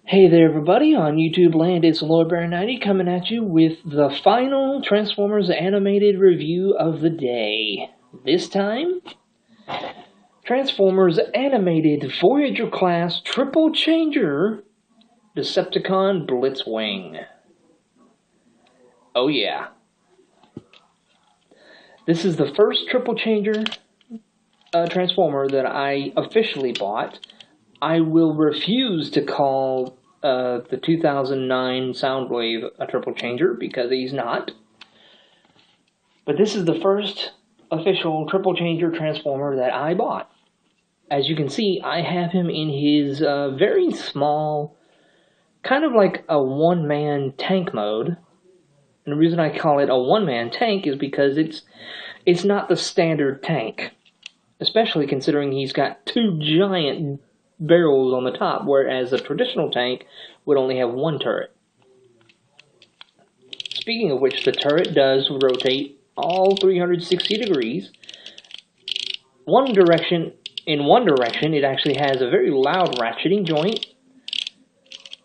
Hey there everybody, on YouTube land, it's LordBear90 coming at you with the final Transformers animated review of the day. This time, Transformers animated Voyager class triple changer Decepticon Blitzwing. Oh yeah. This is the first triple changer Transformer that I officially bought. I will refuse to call the 2009 Soundwave a triple changer because he's not. But this is the first official triple changer Transformer that I bought. As you can see, I have him in his very small, kind of like a one-man tank mode. And the reason I call it a one-man tank is because it's not the standard tank. Especially considering he's got two giant barrels on the top, whereas a traditional tank would only have one turret. Speaking of which, the turret does rotate all 360 degrees. In one direction, it actually has a very loud ratcheting joint,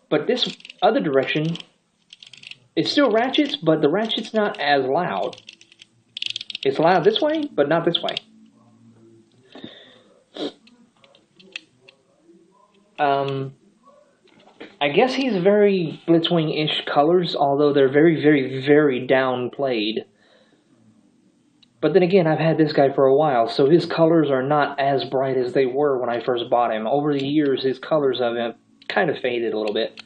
but this other direction, it still ratchets, but the ratchet's not as loud. It's loud this way, but not this way. I guess he's very Blitzwing-ish colors, although they're very, very, very downplayed. But then again, I've had this guy for a while, so his colors are not as bright as they were when I first bought him. Over the years, his colors have kind of faded a little bit.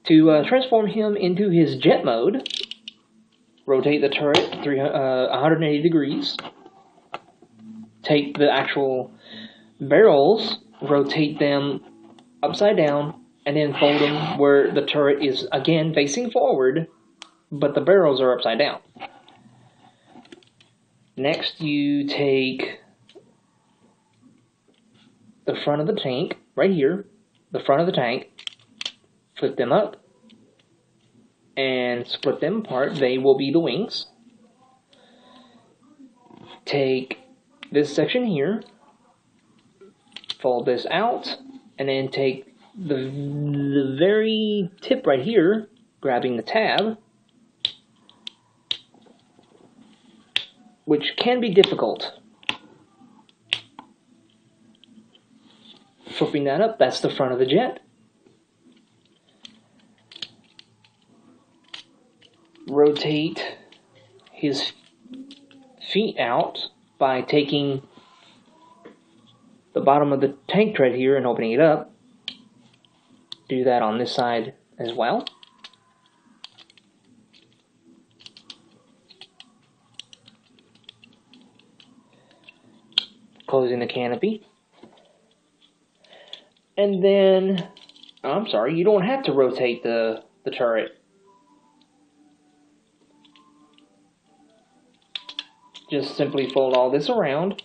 To transform him into his jet mode, rotate the turret 180 degrees, take the actual barrels, rotate them upside down, and then fold them where the turret is again facing forward, but the barrels are upside down. Next, you take the front of the tank, right here, the front of the tank, flip them up, and split them apart. They will be the wings. Take this section here, fold this out, and then take the very tip right here, grabbing the tab, which can be difficult. Flipping that up, that's the front of the jet. Rotate his feet out by taking the bottom of the tank tread here and opening it up. Do that on this side as well. Closing the canopy. And then, I'm sorry, you don't have to rotate the turret. Just simply fold all this around,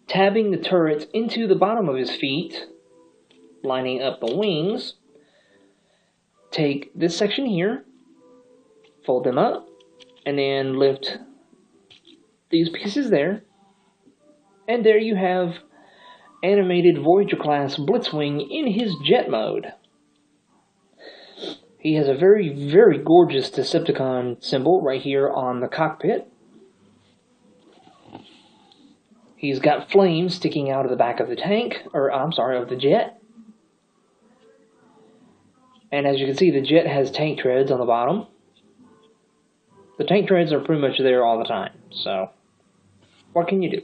tabbing the turrets into the bottom of his feet, lining up the wings. Take this section here, fold them up, and then lift these pieces there. And there you have animated Voyager class Blitzwing in his jet mode. He has a very, very gorgeous Decepticon symbol right here on the cockpit. He's got flames sticking out of the back of the tank, or I'm sorry, of the jet. And as you can see, the jet has tank treads on the bottom. The tank treads are pretty much there all the time, so what can you do?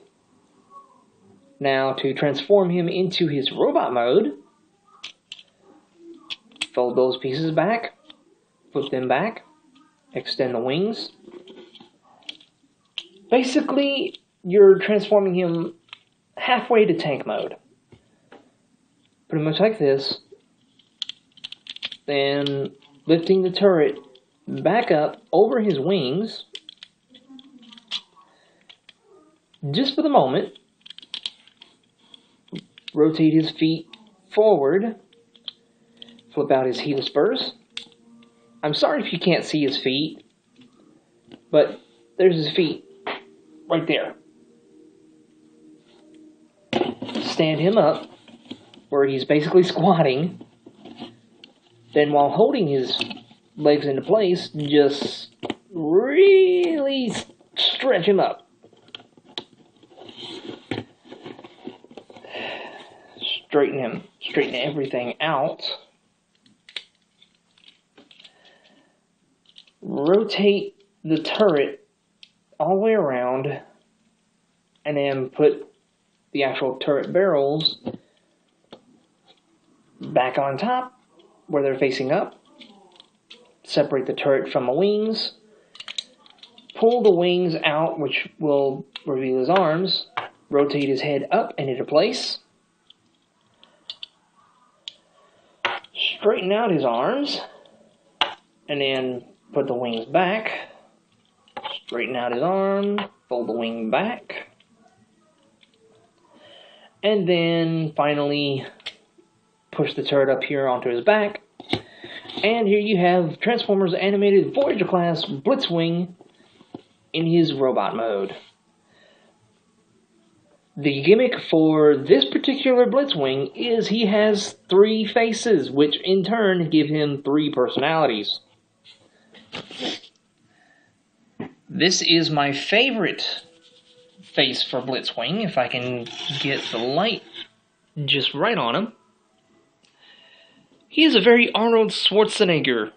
Now, to transform him into his robot mode, fold those pieces back, flip them back, extend the wings. Basically, you're transforming him halfway to tank mode. Pretty much like this. Then lifting the turret back up over his wings, just for the moment. Rotate his feet forward, flip out his heel spurs. I'm sorry if you can't see his feet, but there's his feet right there. Stand him up where he's basically squatting. Then while holding his legs into place, just really stretch him up. Straighten everything out. Rotate the turret all the way around, and then put the actual turret barrels back on top where they're facing up. Separate the turret from the wings. Pull the wings out, which will reveal his arms. Rotate his head up and into place. Straighten out his arms, and then put the wings back. Straighten out his arm, fold the wing back. And then finally push the turret up here onto his back. And here you have Transformers Animated Voyager class Blitzwing in his robot mode. The gimmick for this particular Blitzwing is he has 3 faces, which in turn give him 3 personalities. This is my favorite face for Blitzwing, if I can get the light just right on him. He is a very Arnold Schwarzenegger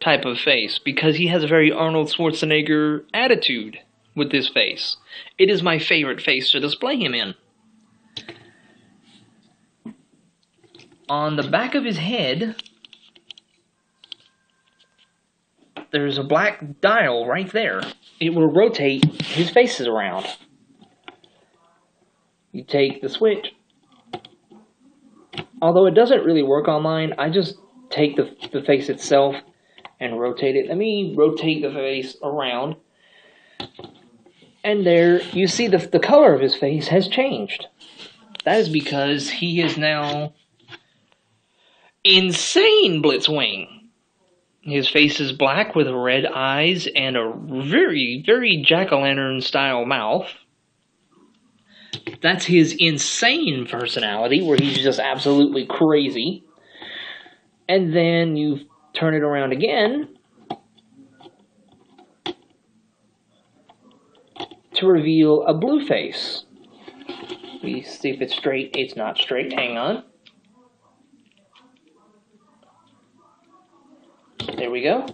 type of face, because he has a very Arnold Schwarzenegger attitude with this face. It is my favorite face to display him in. On the back of his head, there's a black dial right there. It will rotate his faces around. You take the switch. Although it doesn't really work on mine, I just take the face itself and rotate it. Let me rotate the face around. And there, you see the color of his face has changed. That is because he is now insane Blitzwing. His face is black with red eyes and a very, very jack-o'-lantern style mouth. That's his insane personality, where he's just absolutely crazy. And then you turn it around again to reveal a blue face. We see if it's straight. It's not straight. Hang on. There we go.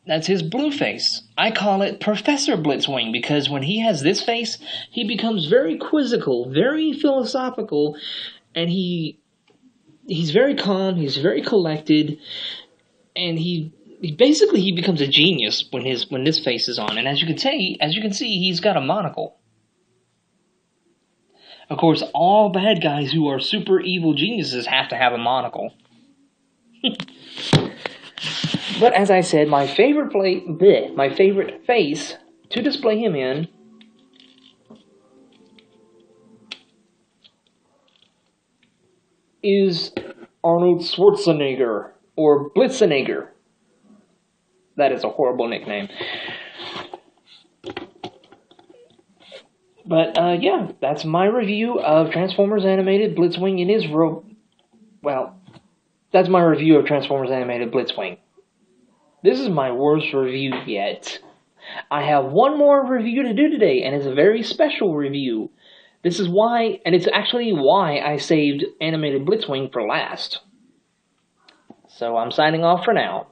That's his blue face. I call it Professor Blitzwing, because when he has this face, he becomes very quizzical, very philosophical, and he's very calm, he's very collected, and he basically becomes a genius when this face is on. And as you can see, he's got a monocle. Of course, all bad guys who are super evil geniuses have to have a monocle. But as I said, my favorite face to display him in is Arnold Schwarzenegger, or Blitzenegger. That is a horrible nickname. But, yeah, that's my review of Transformers Animated Blitzwing in his that's my review of Transformers Animated Blitzwing. This is my worst review yet. I have one more review to do today, and it's a very special review. This is why, and it's actually why I saved Animated Blitzwing for last. So I'm signing off for now.